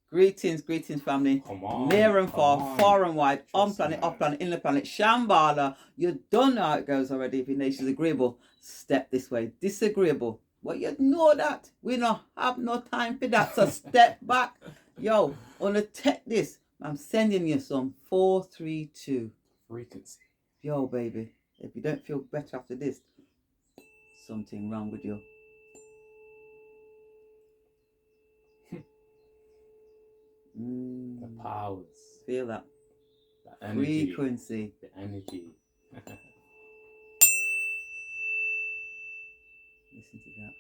Greetings, greetings, family. Come on, Near and come far, on. far and wide, on Trust planet, me. off planet, in the planet. Shambhala, you don't know how it goes already. If your nation's agreeable, step this way. Disagreeable, well, you know that. We don't have no time for that, so step back. Yo, on the tech this, I'm sending you some 432. Frequency. Yo, baby, if you don't feel better after this, something wrong with you. The powers. Feel that. The energy. Frequency. The energy. Listen to that.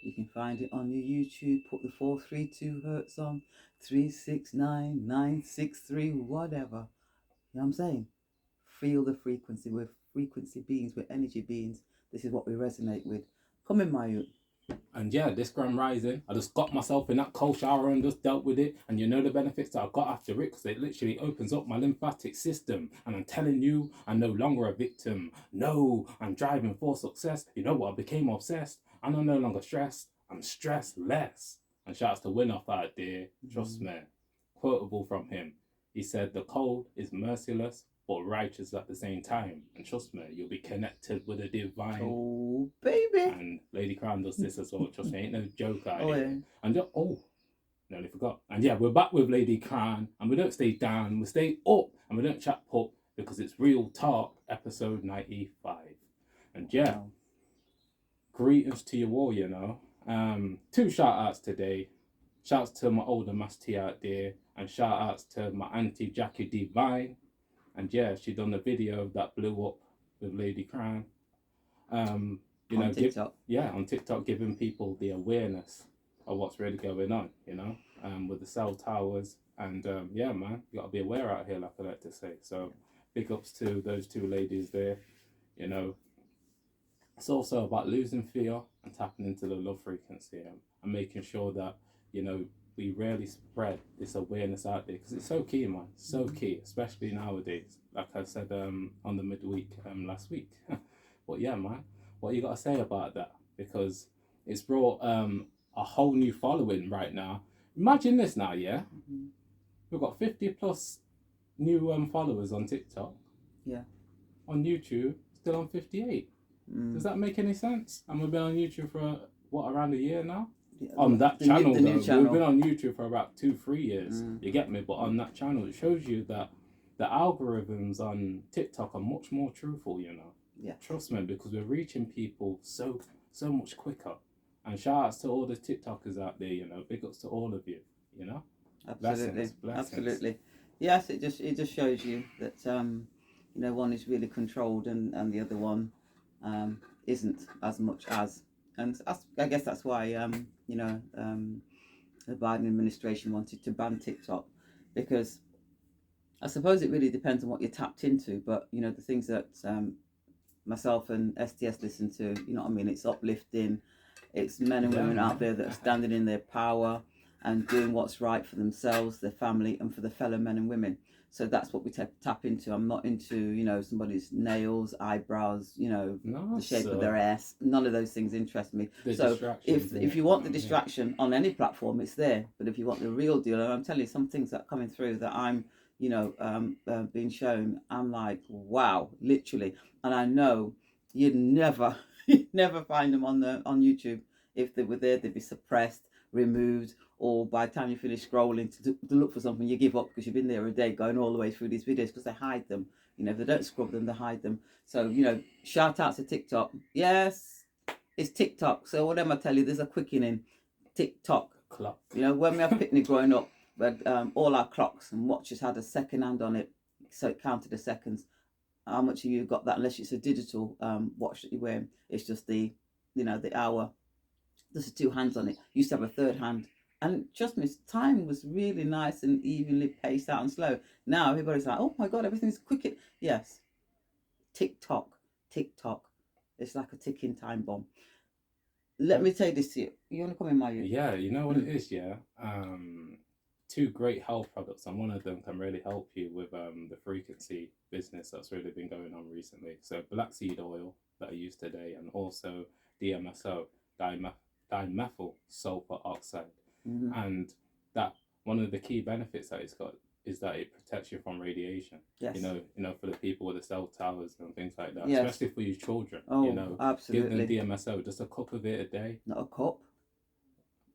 You can find it on your YouTube. Put the 432 hertz on, 369, 963, whatever. You know what I'm saying? Feel the frequency. We're frequency beings, we're energy beings. This is what we resonate with. Come in, my youth. And yeah, this Grand Rising, I just got myself in that cold shower and just dealt with it. And you know the benefits that I got after it, because it literally opens up my lymphatic system. And I'm telling you, I'm no longer a victim. No, I'm driving for success. You know what? I became obsessed. And I'm no longer stressed. I'm stressed less. And shouts to Winoff out there. Trust me. Quotable from him. He said, the cold is merciless, but righteous at the same time. And trust me, you'll be connected with a divine. Oh, baby. And Ladycrowne does this as well. Trust me, ain't no joke out Oh, here. yeah. And nearly forgot. And yeah, we're back with Ladycrowne, and we don't stay down, we stay up, and we don't chat pop, because it's Real Talk, episode 95. And yeah, Wow. Greetings to you all, you know. 2 shout outs today. Shouts to my older Masty out there, and shout outs to my auntie Jackie Divine. And yeah, she done the video that blew up with Ladycrowne. You know, TikTok. On TikTok, giving people the awareness of what's really going on, you know, with the cell towers. And yeah, man, you got to be aware out here, like I like to say. So big ups to those 2 ladies there, you know. It's also about losing fear and tapping into the love frequency, and making sure that, you know, we really spread this awareness out there, because it's so key, man. So key, especially nowadays. Like I said on the midweek last week. But yeah, man, what you got to say about that? Because it's brought a whole new following right now. Imagine this now, yeah? We've got 50 plus new followers on TikTok. Yeah. On YouTube, still on 58. Does that make any sense? And we've been on YouTube for around a year now? Yeah, on that channel, though. We've been on YouTube for about 2-3 years. You get me? But on that channel, it shows you that the algorithms on TikTok are much more truthful, you know. Yeah. Trust me, because we're reaching people so much quicker. And shout outs to all the TikTokers out there, you know. Big ups to all of you, you know. Absolutely. Blessings. Absolutely. Yes, it just shows you that you know, one is really controlled and the other one isn't as much as. And I guess that's why you know, the Biden administration wanted to ban TikTok, because I suppose it really depends on what you're tapped into. But you know, the things that myself and STS listen to, you know what I mean, it's uplifting. It's men and women out there that are standing in their power and doing what's right for themselves, their family, and for the fellow men and women. So that's what we tap into. I'm not into, you know, somebody's nails, eyebrows, you know, the shape of their ass. None of those things interest me. So if you want the distraction on any platform, it's there. But if you want the real deal, and I'm telling you, some things that are coming through that I'm, you know, being shown, I'm like, wow, literally. And I know you'd never find them on YouTube. If they were there, they'd be suppressed, removed, or by the time you finish scrolling to look for something, you give up because you've been there a day going all the way through these videos, because they hide them. You know, if they don't scrub them, they hide them. So, you know, shout out to TikTok. Yes, it's TikTok. So whatever I tell you, there's a quickening. TikTok. Clock. You know, when we had picnic growing up, we had all our clocks and watches had a second hand on it, so it counted the seconds. How much of you got that? Unless it's a digital watch that you're wearing, it's just the, you know, the hour. There's 2 hands on it. Used to have a third hand, and trust me, time was really nice and evenly paced out and slow. Now everybody's like, oh my god, everything's quick. Yes, TikTok. It's like a ticking time bomb. Let me say this to you. You want to come in, my youth? Yeah, you know what it is, yeah. 2 great health products, and one of them can really help you with the frequency business that's really been going on recently. So black seed oil that I use today, and also DMSO, dimethyl sulfur oxide. And that one of the key benefits that it's got is that it protects you from radiation. Yes. You know, for the people with the cell towers and things like that, Yes. especially for your children. Oh, you know, absolutely. give them DMSO, just a cup of it a day. Not a cup.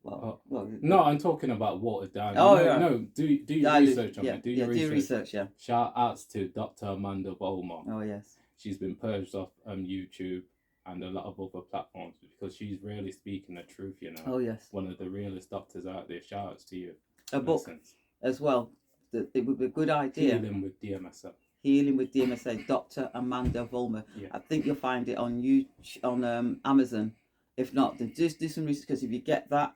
Well, no, I'm talking about watered down. Oh, you yeah. know, do your research on it. Do your research. Yeah. Shout outs to Dr. Amanda Volmer. Oh, yes. She's been purged off YouTube and a lot of other platforms because she's really speaking the truth. You know. Oh, yes. One of the realest doctors out there. Shout outs to you. A book as well. It would be a good idea. Healing with DMSO. Dr. Amanda Volmer. Yeah. I think you'll find it on Amazon. If not, then just do some research, because if you get that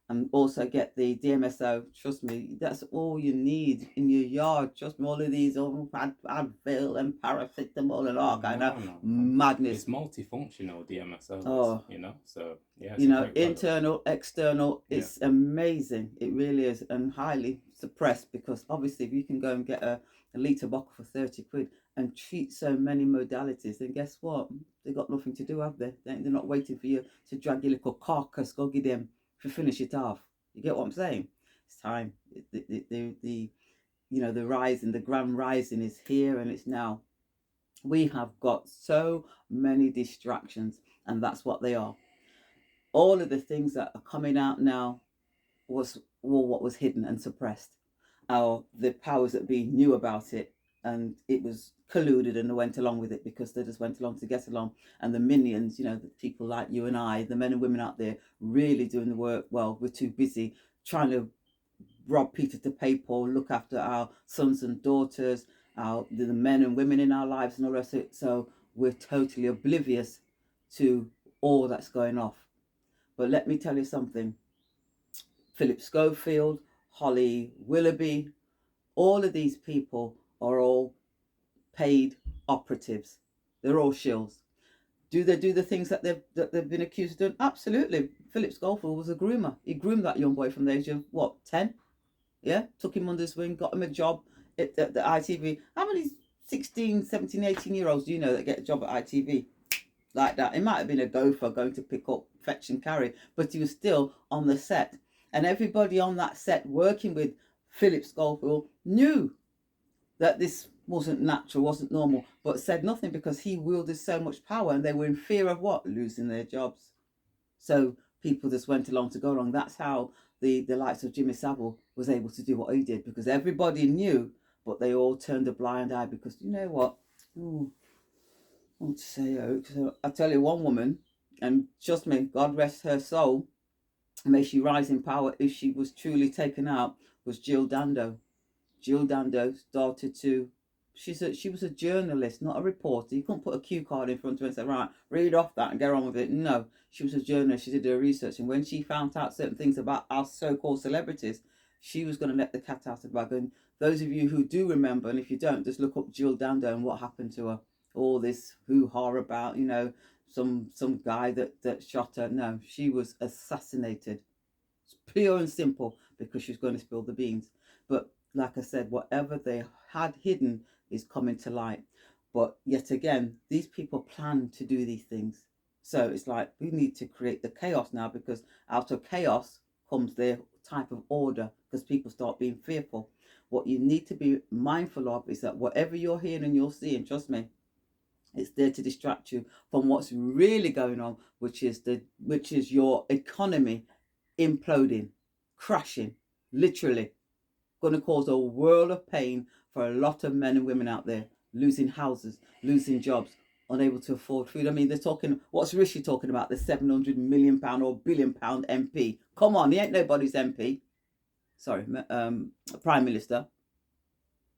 and also get the DMSO, trust me, that's all you need in your yard. Trust me, all of these, Advil and paracetamol and all kind of madness. It's multifunctional DMSO. Oh, you know, so yeah. You know, internal, external. It's amazing. It really is, and highly suppressed, because obviously if you can go and get a litre bottle for 30 quid and treat so many modalities, then guess what? They've got nothing to do, have they? They're not waiting for you to drag your little carcass, go get them to finish it off. You get what I'm saying? It's time. The you know, the rising, the grand rising is here, and it's now. We have got so many distractions, and that's what they are. All of the things that are coming out now was what was hidden and suppressed. The powers that be knew about it, and it was colluded, and they went along with it because they just went along to get along. And the minions, you know, the people like you and I, the men and women out there really doing the work, well, we're too busy trying to rob Peter to pay Paul, look after our sons and daughters, the men and women in our lives and all the rest of it. So we're totally oblivious to all that's going off. But let me tell you something. Philip Schofield, Holly Willoughby, all of these people are all paid operatives. They're all shills. Do they do the things that they've been accused of doing? Absolutely. Philip Schofield was a groomer. He groomed that young boy from the age of, 10? Yeah? Took him under his wing, got him a job at the ITV. How many 16, 17, 18-year-olds do you know that get a job at ITV? Like that. It might have been a gopher going to pick up, fetch and carry, but he was still on the set. And everybody on that set working with Philip Schofield knew that this wasn't natural, wasn't normal, but said nothing because he wielded so much power, and they were in fear of what? Losing their jobs. So people just went along to go along. That's how the likes of Jimmy Savile was able to do what he did, because everybody knew, but they all turned a blind eye because, you know what? Ooh, I want to say, I tell you, one woman, and trust me, God rest her soul, may she rise in power if she was truly taken out, was Jill Dando. Jill Dando started to, she was a journalist, not a reporter. You couldn't put a cue card in front of her and say, right, read off that and get on with it. No, she was a journalist. She did her research, and when she found out certain things about our so-called celebrities, she was going to let the cat out of the bag. And those of you who do remember, and if you don't, just look up Jill Dando and what happened to her. All this hoo-ha about, you know, some guy that shot her. No, she was assassinated. It's pure and simple, because she was going to spill the beans. But like I said, whatever they had hidden is coming to light. But yet again, these people plan to do these things. So it's like, we need to create the chaos now, because out of chaos comes their type of order, because people start being fearful. What you need to be mindful of is that whatever you're hearing and you're seeing, trust me, it's there to distract you from what's really going on, which is your economy imploding, crashing, literally. Going to cause a world of pain for a lot of men and women out there, losing houses, losing jobs, unable to afford food. I mean, they're talking, what's Rishi talking about? The £700 million or £1 billion MP. Come on, he ain't nobody's MP. Sorry, Prime Minister,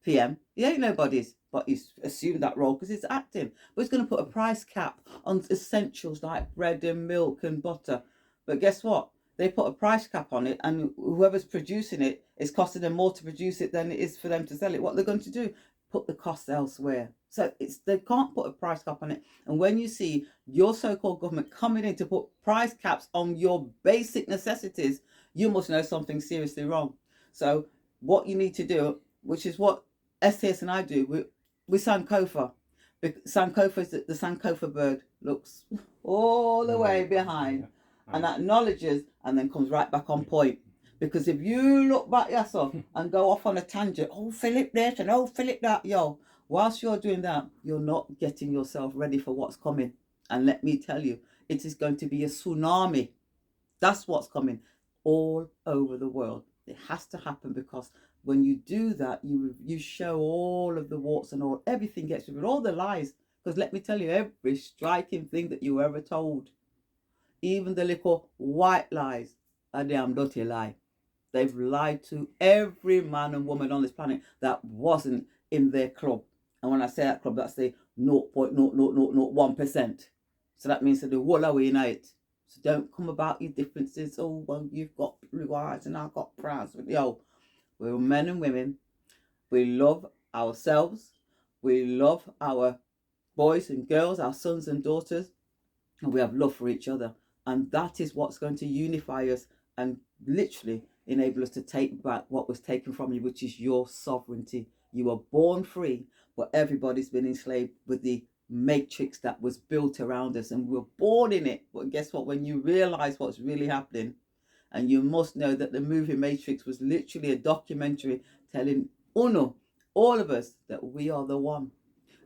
PM. He ain't nobody's, but he's assumed that role because he's acting. But he's going to put a price cap on essentials like bread and milk and butter. But guess what? They put a price cap on it, and whoever's producing it is costing them more to produce it than it is for them to sell it. What they're going to do? Put the cost elsewhere. So they can't put a price cap on it. And when you see your so-called government coming in to put price caps on your basic necessities, you must know something seriously wrong. So what you need to do, which is what STS and I do, we Sankofa. Sankofa is the Sankofa bird looks all the way behind, and acknowledges and then comes right back on point. Because if you look back yourself and go off on a tangent, oh, Philip this and oh, Philip that, yo, whilst you're doing that, you're not getting yourself ready for what's coming. And let me tell you, it is going to be a tsunami. That's what's coming all over the world. It has to happen, because when you do that, you show all of the warts and all, everything gets rid of all the lies. Because let me tell you, every striking thing that you ever told, even the little white lies, are damn dirty lie. They've lied to every man and woman on this planet that wasn't in their club. And when I say that club, that's the 0.00001%. So that means that the whole away night. So don't come about your differences. Oh, well, you've got blue eyes and I've got brown eyes. Yo, we're men and women. We love ourselves. We love our boys and girls, our sons and daughters. And we have love for each other. And that is what's going to unify us and literally enable us to take back what was taken from you, which is your sovereignty. You were born free, but everybody's been enslaved with the matrix that was built around us, and we were born in it. But guess what? When you realize what's really happening, and you must know that the movie Matrix was literally a documentary telling Uno, all of us, that we are the one.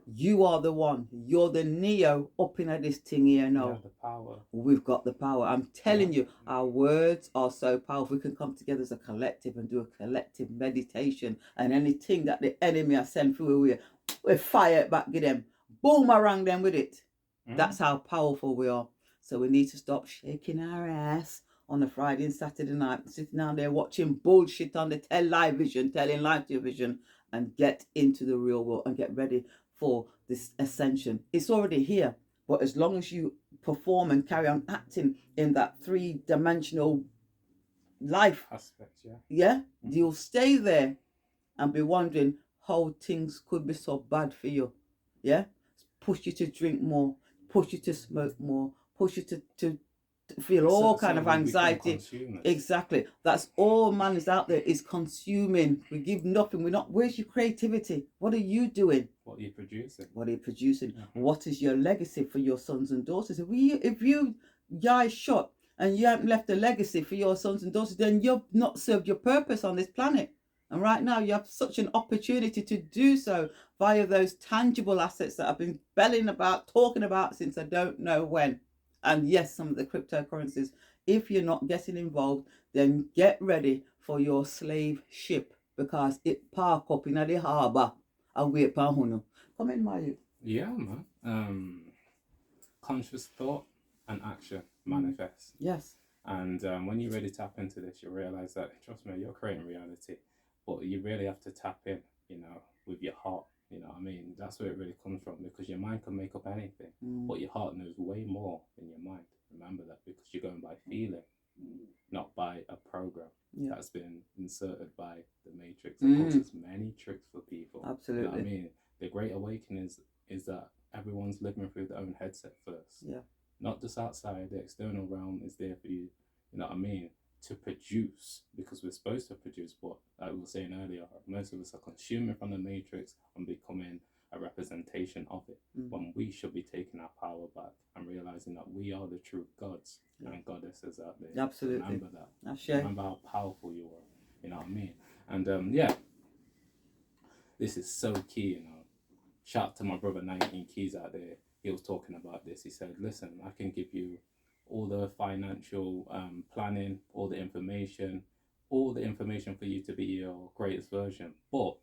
You are the one. You're the Neo up in this thing here now. The power. We've got the power. I'm telling you, our words are so powerful. We can come together as a collective and do a collective meditation, and anything that the enemy has sent through, we fire it back at them. Boomerang them with it. That's how powerful we are. So we need to stop shaking our ass on a Friday and Saturday night, sitting down there watching bullshit on the television, telling live television, and get into the real world and get ready for this ascension. It's already here, but as long as you perform and carry on acting in that three-dimensional life aspect, you'll stay there and be wondering how things could be so bad for you. Push you to drink more, push you to smoke more, push you to feel all kind of anxiety. Exactly. That's all man is out there, is consuming. We give nothing. We're not. Where's your creativity? What are you doing? What are you producing? What is your legacy for your sons and daughters? If you guys shot and you haven't left a legacy for your sons and daughters, then you've not served your purpose on this planet. And right now you have such an opportunity to do so via those tangible assets that I've been belling about, talking about since I don't know when. And yes, some of the cryptocurrencies. If you're not getting involved, then get ready for your slave ship, because it park up in the harbour and wait for Huno. Come in, my youth. Yeah, man. Conscious thought and action manifest. Yes. And when you really tap into this, you realize that, trust me, you're creating reality. But you really have to tap in, with your heart. You know what I mean? That's where it really comes from, because your mind can make up anything, but your heart knows way more than your mind. Remember that, because you're going by feeling, not by a program that's been inserted by the matrix. It causes many tricks for people. Absolutely. You know what I mean? The Great Awakening is that everyone's living through their own headset first. Yeah. Not just outside. The external realm is there for you. You know what I mean? To produce, because we're supposed to produce, but like we were saying earlier, most of us are consuming from the matrix and becoming a representation of it, when we should be taking our power back and realizing that we are the true gods and goddesses out there. Absolutely. Remember that. Remember how powerful you are. You know what I mean? And this is so key. Shout out to my brother 19 Keys out there. He was talking about this. He said, listen, I can give you all the financial planning, all the information for you to be your greatest version. But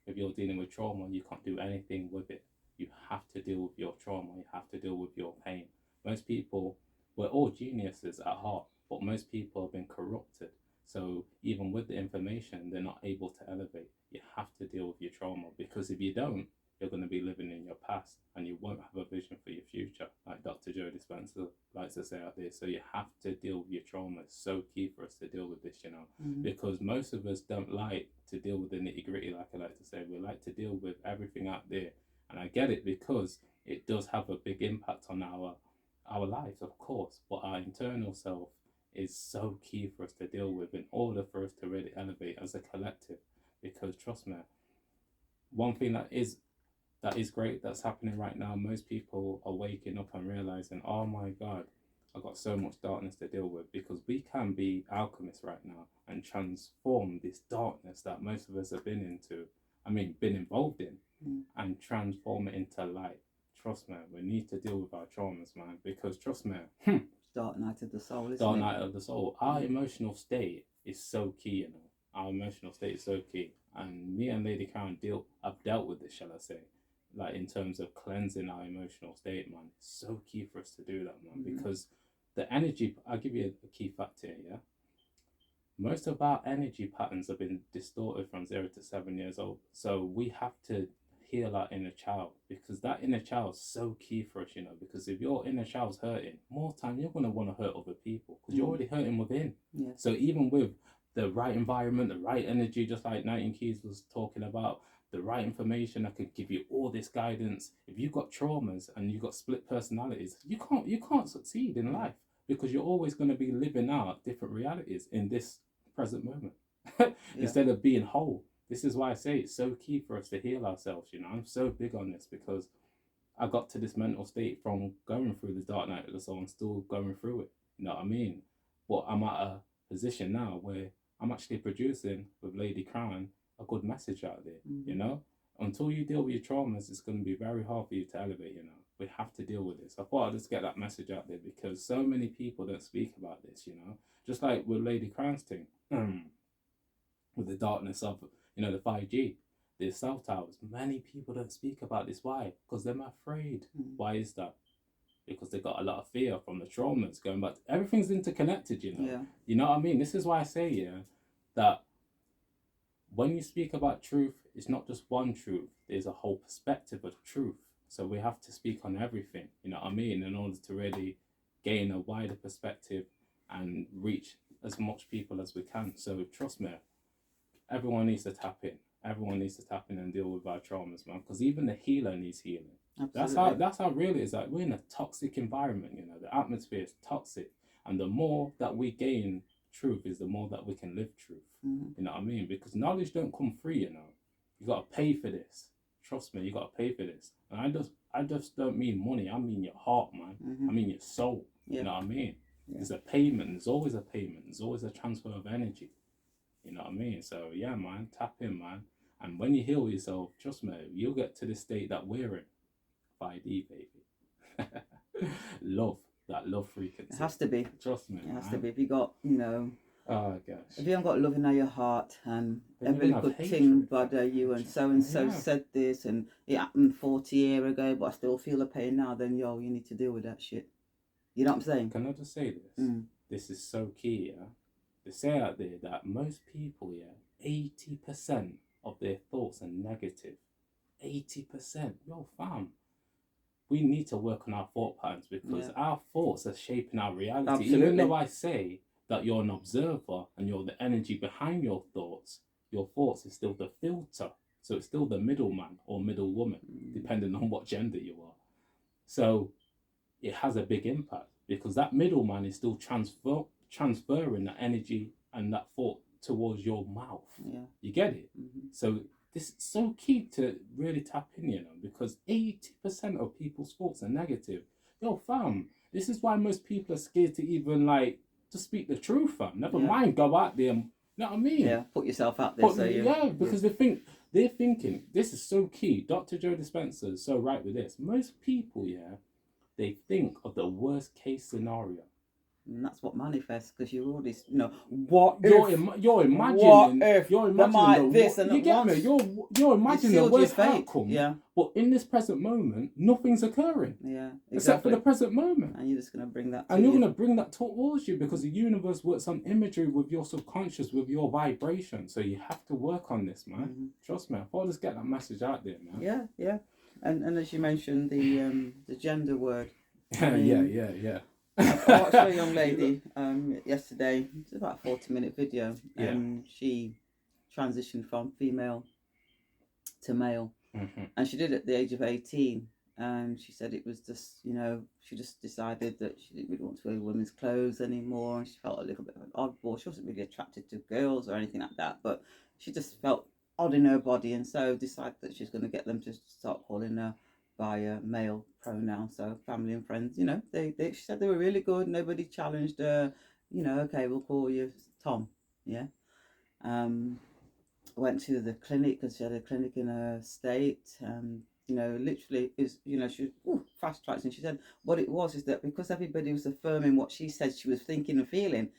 if you're dealing with trauma, you can't do anything with it. You have to deal with your trauma. You have to deal with your pain. Most people, we're all geniuses at heart, but most people have been corrupted. So even with the information, they're not able to elevate. You have to deal with your trauma, because if you don't, you're going to be living in your past and you won't have a vision for your future, like Dr. Joe Dispenza likes to say out there. So you have to deal with your trauma. It's so key for us to deal with this, because most of us don't like to deal with the nitty gritty, like I like to say. We like to deal with everything out there. And I get it, because it does have a big impact on our lives, of course. But our internal self is so key for us to deal with in order for us to really elevate as a collective. Because trust me, one thing that is great that's happening right now, most people are waking up and realizing, oh my God, I've got so much darkness to deal with, because we can be alchemists right now and transform this darkness that most of us have been involved in, and transform it into light. Trust me, we need to deal with our traumas, man, because trust me, Dark night of the soul, isn't dark it? night of the soul. Our emotional state is so key, you know. Our emotional state is so key, and me and Ladycrowne have dealt with this, shall I say, like in terms of cleansing our emotional state, man. It's so key for us to do that, man, because the energy. I'll give you a key fact here, yeah. Most of our energy patterns have been distorted from 0 to 7 years old, so we have to heal our inner child, because that inner child is so key for us, you know. Because if your inner child's hurting, more time you're gonna want to hurt other people, because you're already hurting within. Yeah. So even with the right environment, the right energy, just like Nightingale Keys was talking about, the right information that could give you all this guidance. If you've got traumas and you've got split personalities, you can't succeed in life, because you're always going to be living out different realities in this present moment instead of being whole. This is why I say it's so key for us to heal ourselves. You know, I'm so big on this, because I got to this mental state from going through the dark night of the soul and still going through it. You know what I mean? But I'm at a position now where I'm actually producing with Ladycrowne a good message out there. You know, until you deal with your traumas, it's going to be very hard for you to elevate. You know, we have to deal with this. I thought I'd just get that message out there, because so many people don't speak about this. You know, just like with Ladycrowne's thing, with the darkness of, you know, the 5G, the cell towers. Many people don't speak about this. Why? Because they're afraid. Why is that? Because they got a lot of fear from the traumas going back. Everything's interconnected, you know. Yeah. You know what I mean? This is why I say, yeah, that when you speak about truth, it's not just one truth. There's a whole perspective of truth. So we have to speak on everything, you know what I mean, in order to really gain a wider perspective and reach as much people as we can. So trust me, everyone needs to tap in. Everyone needs to tap in and deal with our traumas, man. Because even the healer needs healing. Absolutely. That's how real it is. Like, we're in a toxic environment, you know. The atmosphere is toxic, and the more that we gain truth is the more that we can live truth. You know what I mean? Because knowledge don't come free, you know. You got to pay for this. Trust me, you got to pay for this. And I just don't mean money. I mean your heart, man. I mean your soul. You know what I mean? There's a payment. There's always a payment. There's always a transfer of energy. You know what I mean? So yeah, man, tap in, man. And when you heal yourself, trust me, you'll get to the state that we're in. 5D, baby. Love, that love frequency. It has to be. Trust me. It has to be. If you got, you know, oh gosh, if you haven't got love in your heart, and then every little thing bother you, and so said this, and it happened 40 years ago, but I still feel the pain now, then yo, you need to deal with that shit. You know what I'm saying? Can I just say this? This is so key, yeah? They say out there that most people, yeah, 80% of their thoughts are negative. 80%. Yo, fam. We need to work on our thought patterns, because our thoughts are shaping our reality. Absolutely. Even though I say that you're an observer and you're the energy behind your thoughts is still the filter. So it's still the middleman or middlewoman, depending on what gender you are. So it has a big impact, because that middleman is still transferring that energy and that thought towards your mouth. Yeah. You get it? So this is so key to really tap in, you know, because 80% of people's thoughts are negative. Yo, fam, this is why most people are scared to even, like, to speak the truth, fam. Never mind go out there and, you know what I mean? Yeah, put yourself out there. Because they're thinking, this is so key. Dr. Joe Dispenza is so right with this. Most people, they think of the worst case scenario. And that's what manifests, because you're already, you know, what you're if? You're imagining. What if? You're imagining This and you get me? You're imagining the worst outcome. Yeah. But in this present moment, nothing's occurring. Yeah. Exactly. Except for the present moment. And you're just gonna bring that. And you're gonna bring that towards you, because the universe works on imagery with your subconscious, with your vibration. So you have to work on this, man. Trust me. I thought I'd just get that message out there, man. Yeah, yeah. And as you mentioned, the gender word. Yeah. I watched a young lady yesterday. It's about a 40-minute video, and she transitioned from female to male, and she did it at the age of 18. And she said it was just, you know, she just decided that she didn't really want to wear women's clothes anymore, and she felt a little bit of an oddball. She wasn't really attracted to girls or anything like that, but she just felt odd in her body, and so decided that she's going to get them to start calling her by a male pronoun, so family and friends, you know, she said they were really good. Nobody challenged her. You know, okay, we'll call you Tom. Yeah. Went to the clinic because she had a clinic in her state. You know, literally is, you know, she fast tracked, and she said what it was is that because everybody was affirming what she said she was thinking and feeling,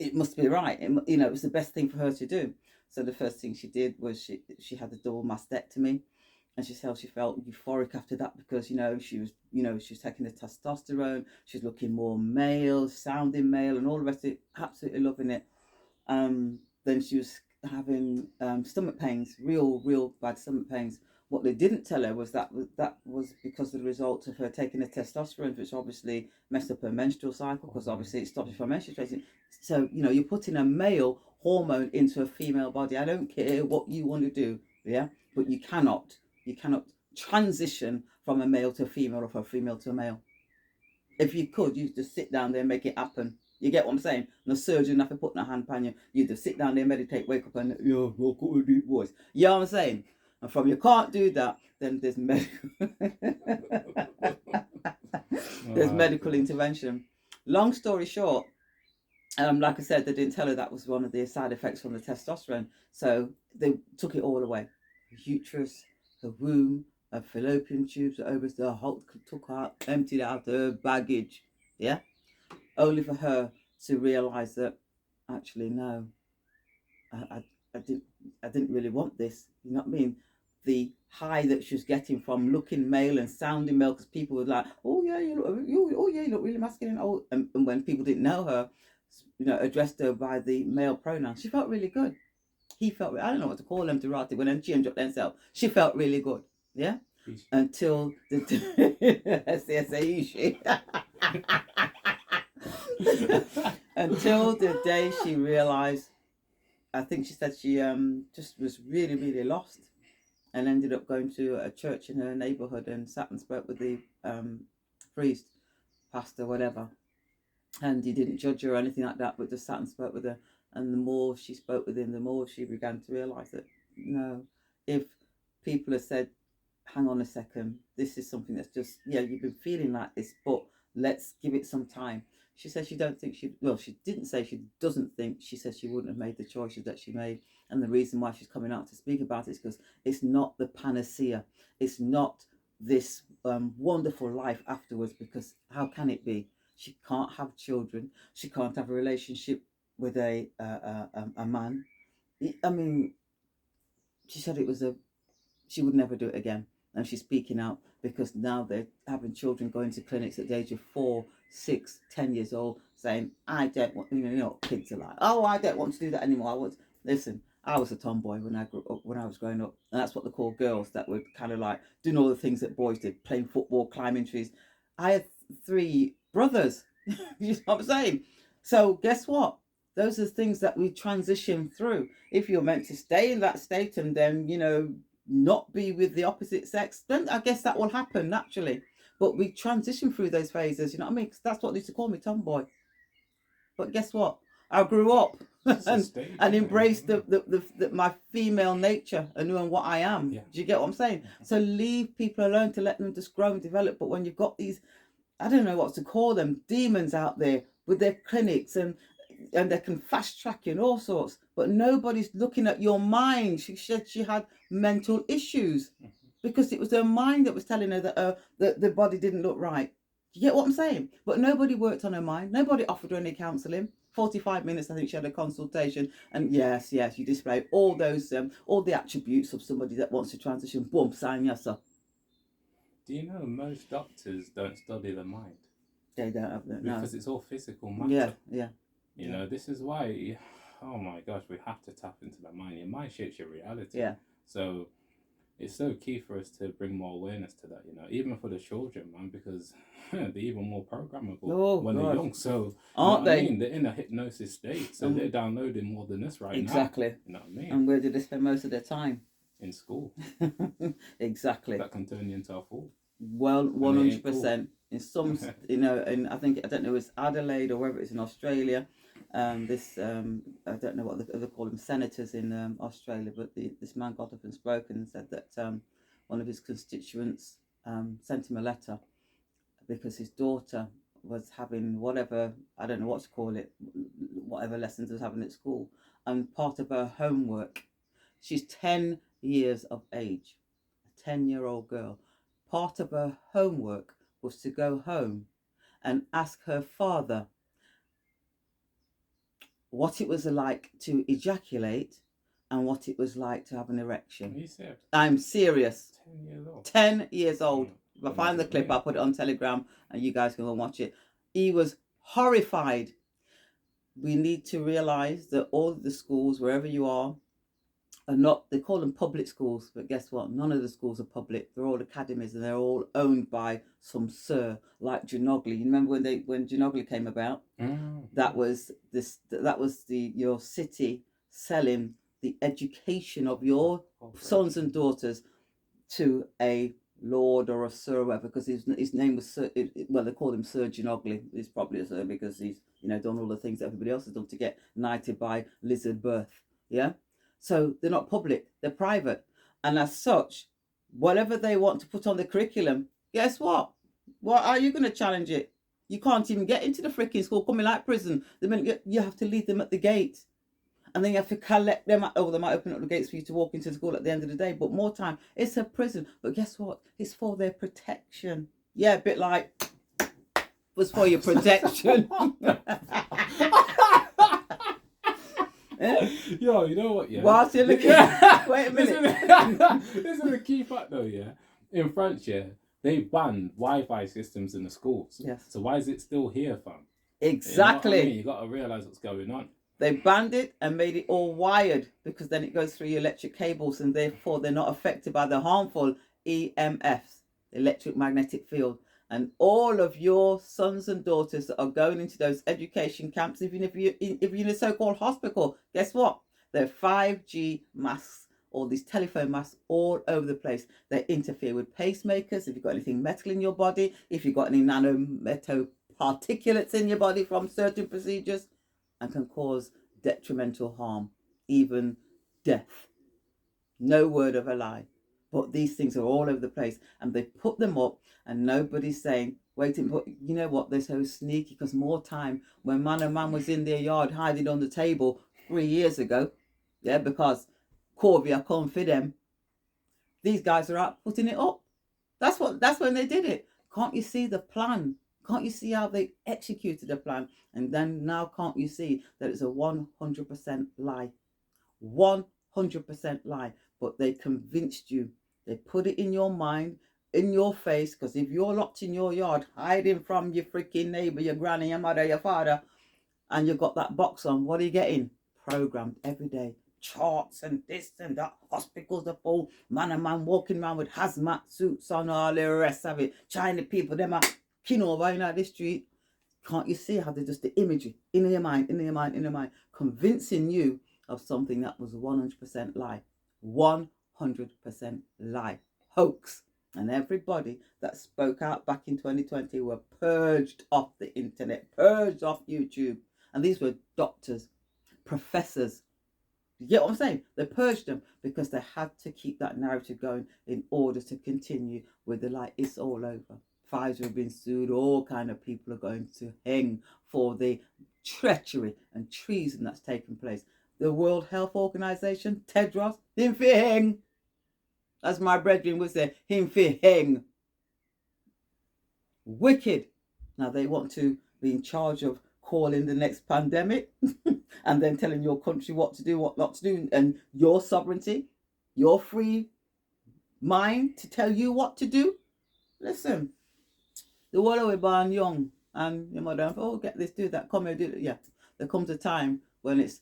it must be right. You know, it was the best thing for her to do. So the first thing she did was she had a double mastectomy, and she said she felt euphoric after that because she was taking the testosterone, she was looking more male, sounding male, and all the rest of it, absolutely loving it. Then she was having stomach pains, real bad stomach pains. What they didn't tell her was that was because of the result of her taking the testosterone, which obviously messed up her menstrual cycle because obviously it stops you from menstruating. So you're putting a male hormone into a female body. I don't care what you want to do, yeah, but you cannot transition from a male to a female or from a female to a male. If you could, you just sit down there and make it happen. You get what I'm saying? No surgeon have to put a hand pan you. You just sit down there, meditate, wake up, and walk with a deep voice. You know what I'm saying? And from you can't do that, then there's medical there's medical intervention. Long story short, like I said, they didn't tell her that was one of the side effects from the testosterone. So they took it all away. Her uterus, her womb, her fallopian tubes, her ovaries, the whole took out, emptied out her baggage. Yeah, only for her to realise that actually no, I didn't really want this. You know what I mean? The high that she was getting from looking male and sounding male, because people were like, "Oh yeah, you look really masculine." Oh, and when people didn't know her, addressed her by the male pronoun, she felt really good. He felt, I don't know what to call them to write it, when she enjoyed themselves, she felt really good. Yeah, until the STS. Until the day she realised. I think she said she just was really, really lost, and ended up going to a church in her neighbourhood and sat and spoke with the priest, pastor, whatever. And he didn't judge her or anything like that, but just sat and spoke with her. And the more she spoke with him, the more she began to realise that, no, if people have said, hang on a second, this is something that's just, yeah, you've been feeling like this, but let's give it some time. She says she don't think she didn't say she doesn't think, she says she wouldn't have made the choices that she made. And the reason why she's coming out to speak about it is because it's not the panacea. It's not this wonderful life afterwards, because how can it be? She can't have children. She can't have a relationship with a man. I mean, she said she would never do it again. And she's speaking out because now they're having children going to clinics at the age of 4, 6, 10 years old, saying, I don't want, kids are like, oh, I don't want to do that anymore. Listen, I was a tomboy when I was growing up. And that's what they call girls, that were kind of like doing all the things that boys did, playing football, climbing trees. I had 3 brothers. You know what I'm saying? So guess what? Those are things that we transition through. If you're meant to stay in that state and then, not be with the opposite sex, then I guess that will happen naturally. But we transition through those phases, you know what I mean? 'Cause that's what they used to call me, tomboy. But guess what? I grew up and embraced my female nature and knowing what I am. Yeah. Do you get what I'm saying? Mm-hmm. So leave people alone to let them just grow and develop. But when you've got these, I don't know what to call them, demons out there with their clinics and they can fast track you and all sorts, but nobody's looking at your mind. She said she had mental issues because it was her mind that was telling her that the body didn't look right. Do you get what I'm saying? But nobody worked on her mind. Nobody offered her any counselling. 45 minutes, I think she had a consultation, and yes, you display all those all the attributes of somebody that wants to transition. Boom, sign yes, sir. Do you know most doctors don't study the mind? They don't have that, no. Because it's all physical matter. Yeah. You know, this is why, oh my gosh, we have to tap into the mind. Your mind shapes your reality. Yeah. So it's so key for us to bring more awareness to that, even for the children, man, because they're even more programmable when they're young. So, aren't they? I mean? They're in a hypnosis state, so they're downloading more than us right now. Exactly. You know what I mean? And where do they spend most of their time? In school. Exactly. That can turn you into a fool. Well, 100%. In some, and I think, I don't know, it's Adelaide or wherever it's in Australia. I don't know what they call them, senators in Australia, but this man got up and spoke and said that one of his constituents sent him a letter because his daughter was having whatever, I don't know what to call it, whatever lessons was having at school. And part of her homework, she's 10 years of age, a 10-year-old girl. Part of her homework was to go home and ask her father what it was like to ejaculate and what it was like to have an erection. You said I'm serious. 10 years old. 10 years old. If I find the clip, I'll put it on Telegram and you guys can go and watch it. He was horrified. We need to realise that all the schools, wherever you are not, they call them public schools, but guess what? None of the schools are public. They're all academies and they're all owned by some sir, like Ginogly. You remember when Ginogly came about? That was your city selling the education of your sons and daughters to a lord or a sir or whatever, because his name was Sir, well, they called him Sir Ginogly. He's probably a sir because he's done all the things that everybody else has done to get knighted by lizard birth. Yeah. So they're not public, they're private. And as such, whatever they want to put on the curriculum, guess what? What are you going to challenge it? You can't even get into the freaking school, coming like prison. The minute you have to leave them at the gate. And then you have to collect them. Oh, they might open up the gates for you to walk into the school at the end of the day. But more time, it's a prison. But guess what? It's for their protection. Yeah, a bit like, was for your protection. Yo, you know what? Yeah. Whilst you're looking, wait a minute. This is the key fact, though. Yeah, in France, yeah, they banned Wi-Fi systems in the schools. Yes. So why is it still here, fam? Exactly. You know what I mean? You got to realize what's going on. They banned it and made it all wired because then it goes through your electric cables and therefore they're not affected by the harmful EMFs, electromagnetic field. And all of your sons and daughters that are going into those education camps, even if you're in a so-called hospital, guess what? There are 5G masks, all these telephone masks all over the place. They interfere with pacemakers, if you've got anything metal in your body, if you've got any nanometal particulates in your body from certain procedures, and can cause detrimental harm, even death. No word of a lie. But these things are all over the place and they put them up and nobody's saying, waiting, but you know what, they're so sneaky because more time when man and man was in their yard hiding on the table 3 years ago, yeah, because Corvia come for them, these guys are out putting it up. That's when they did it. Can't you see the plan? Can't you see how they executed the plan? And then now can't you see that it's a 100% lie? 100% lie. But they convinced you. They put it in your mind, in your face, because if you're locked in your yard, hiding from your freaking neighbour, your granny, your mother, your father, and you've got that box on, what are you getting? Programmed every day. Charts and this and that. Hospitals are full. Man and man walking around with hazmat suits on, all the rest of it. China people, them are kin over in the street. Can't you see how they're just the imagery in your mind, convincing you of something that was 100% lie. 100% lie. Hoax. And everybody that spoke out back in 2020 were purged off the internet, purged off YouTube. And these were doctors, professors. You get what I'm saying? They purged them because they had to keep that narrative going in order to continue with the lie. It's all over. Pfizer have been sued. All kind of people are going to hang for the treachery and treason that's taken place. The World Health Organization, Tedros, him for hang. As my brethren would say, him for hang. Wicked. Now they want to be in charge of calling the next pandemic and then telling your country what to do, what not to do, and your sovereignty, your free mind to tell you what to do. Listen, the world we born young and your mother, oh, get this, do that, come here, do that. Yeah, there comes a time when it's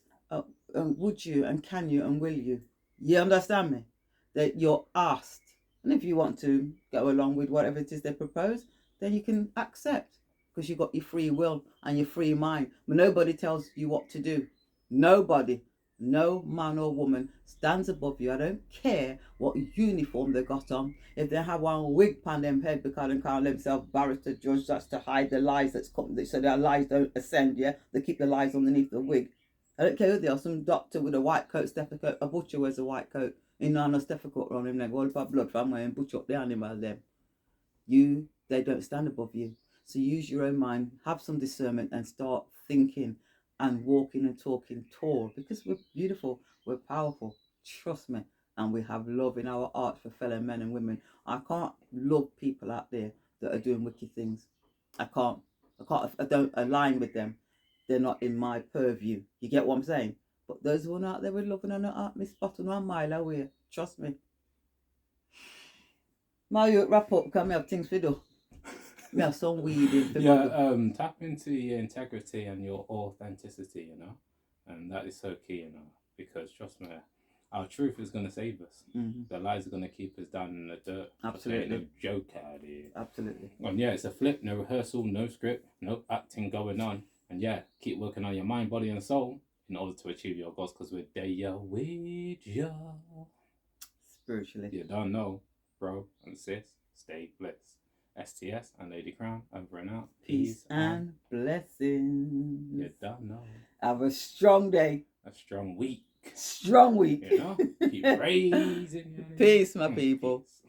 would you and can you and will you? You understand me? That you're asked, and if you want to go along with whatever it is they propose, then you can accept because you've got your free will and your free mind. But nobody tells you what to do. Nobody, no man or woman stands above you. I don't care what uniform they got on. If they have one wig on them head because they call themselves barrister judge, that's to hide the lies that's come, so their lies don't ascend. Yeah, they keep the lies underneath the wig. I don't care who they are. Some doctor with a white coat, stethoscope, a butcher wears a white coat. You know, no stethoscope on him. Like, all about blood from where and butcher up the animal them. they don't stand above you. So use your own mind, have some discernment, and start thinking and walking and talking tall, because we're beautiful, we're powerful. Trust me. And we have love in our hearts for fellow men and women. I can't love people out there that are doing wicked things. I can't. I don't align with them. They're not in my purview. You get what I'm saying? But those one out there with love and heart, me spotting 1 mile away. Trust me. Mario, wrap up. Come have things to do. Me have some weed in tap into your integrity and your authenticity, you know, and that is so key, you know, because trust me, our truth is going to save us. The lies are going to keep us down in the dirt. Absolutely. Okay, no joke out here. Absolutely. And yeah, it's a flip, no rehearsal, no script, no acting going on. And yeah, keep working on your mind, body, and soul in order to achieve your goals, because we're there with you. Spiritually. You don't know, bro and sis. Stay blessed. STS and Ladycrowne, over and out. Peace and blessings. You don't know. Have a strong day. A strong week. Strong week. You know? Keep raising. Peace, my people. Peace.